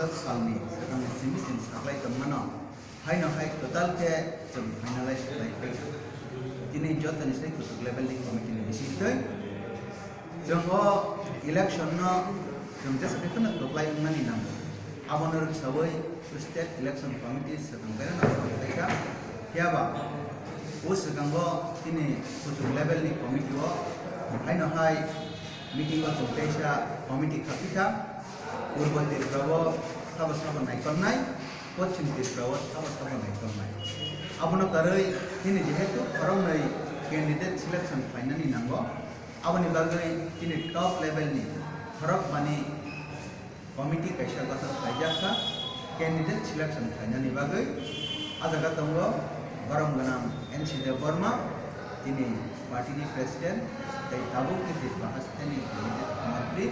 salni sekarang sini sin saklai kemana hai na hai total ke jam finalize lai pe ini jot ni sai kutuk level ni committee ni sitoi jongo election no jom jasa ke na toklai mani nam abonor sawai state election committee sekarang bera na ya ba us sekarang ini kutuk level ni committee wo hai na hai meeting wa jompeisa committee kapita urban tirprawo sama-sama naikornai pochin tirprawo sama-sama naikornai abono karai tini jehetu korong nai candidate selection final ni nango aboni bagai tini top level ni korok mani committee kaisa kata kajaka candidate selection final ni bagai ajaga tongo barang ganam NC Deborma tini party ni president tai tabuk ni bahas tini menteri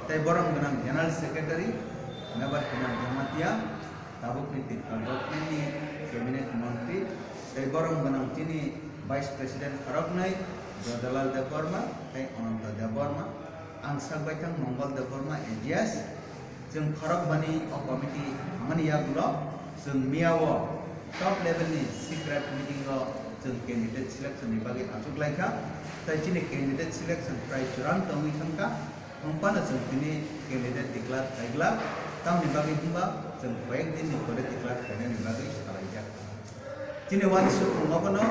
tai borong ganang general secretary nabar kenang jamatia tabuk ni tabuk ni cabinet menteri tai borong ganang tini vice president Arab nai Jodalal Deborma tai Ananta Deborma angsak baitang Mongol Deborma Elias jeng Arab bani o committee mani ya gulo jeng miawo top level ni secret meeting go jeng candidate selection ni bagi atuk laika tai chini candidate selection price jurang tongi tangka umpana jeng tini candidate declare kaigla tam ni bagi himba jeng baik din ni kode declare kene ni bagi salaija chini wan su ngokono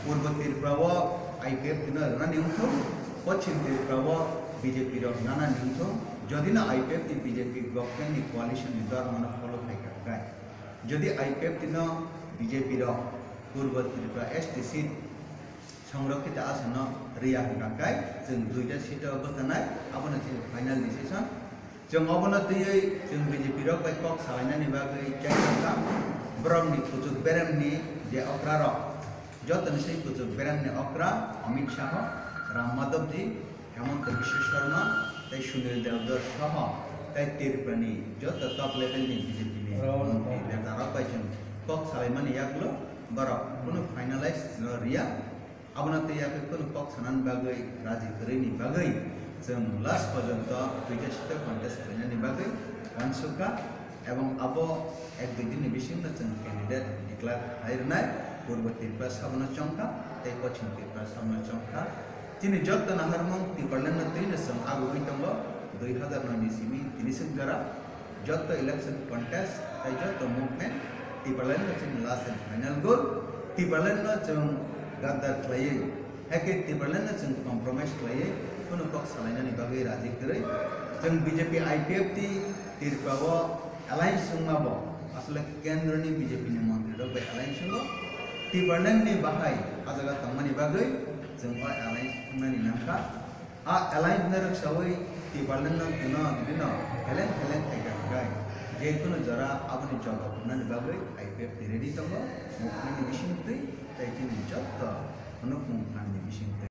urban tirprawo IPF dina rani untu pochin tirprawo BJP ro nana nintu jodi na IPF ti BJP government ni coalition ni dar mana follow kaika kai jodi IPF dina BJP ro urban tirpra ST seat সংরক্ষিত আসন রিয়া কাকাই जों দুইটা seat অবস্থানাय আবনা final decision जों अबना दैयै जों BJP रक bye कक सालायनायनि बागै जायगा ब्रमनि कुजुग बेरामनि जे अक्रा रक जतनसै कुजुग बेरामनि अक्रा अमित शाह राम माधव जी हेमंत विश्व शर्मा ताई सुनील देवधर सह ताई तिरप्रानि जत टप लेभेलनि बीजेपी नि मन्त्रि नेता बाय जों कक सालायमानि यागलो बरक कुनु फाइनालाइज रिया abona ya kono kok sanan bagai raji kerini bagai जों लास्ट पर्यन्त दुईटा सीटा कन्टेस्ट खालामनायनि बागै वानसुका एवं आबो एक दुई दिन बिसिमनो जों कैंडिडेट डिक्लेयर खालामनाय पूर्व tirpa साबना चंका तै पश्चिम tirpa साबना चंका तिनि जत नाहरमं तिपरलेन तिनि सम आगु बितंगो 2009 नि सिमी तिनि संगरा जत इलेक्शन कन्टेस्ट तै जत मूवमेंट तिपरलेन जों लास्ट एंड फाइनल गोल तिपरलेन जों गादार खालायो हेके तिपरलेन जों कम्प्रोमाइज खालायो कुनु कक सालायनायनि बागै राजि करै जों बीजेपी आईपीएफ ति तिरपाव अलायन्स संमाबो असले केंद्रनि बीजेपी नि मन्त्रि रक बाय अलायन्स संगो तिपरलेन नि बाहाय आजागा तंमानि बागै जों बा अलायन्स संनानि नामका आ अलायन्स न रक्षावै तिपरलेन न कुनो दिनो हेलेन हेलेन थाइगाय जे कुनु जरा आबनि जगा कुनानि बागै आईपीएफ ति रेडी तंगो मुखनि बिसिंतै ताइतिनि जत्ता अनुक मुखनि बिसिंतै